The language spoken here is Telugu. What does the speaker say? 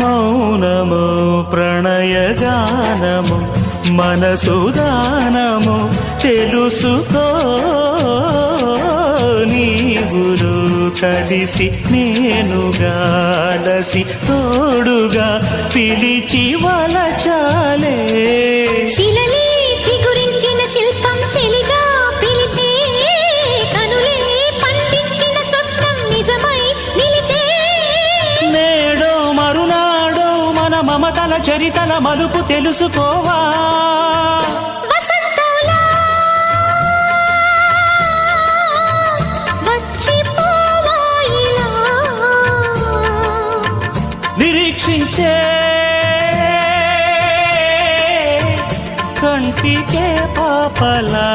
మౌనము ప్రణయగానము మనసుదానము తెలుసుకో నీవులు కలిసి నేనుగాలసి తోడుగా పిలిచి వలచాలే శిలలే చిగురించిన శిల్పం చెలిగా పిలిచే కనులే పండించిన స్వప్నం నిజమై నిలిచే నేడో మరునాడో మన మమతల చరితల మలుపు తెలుసుకోవా వసంతంలా వచ్చిపోవా ఇలా నిరీక్షించే కంటికే పాపలా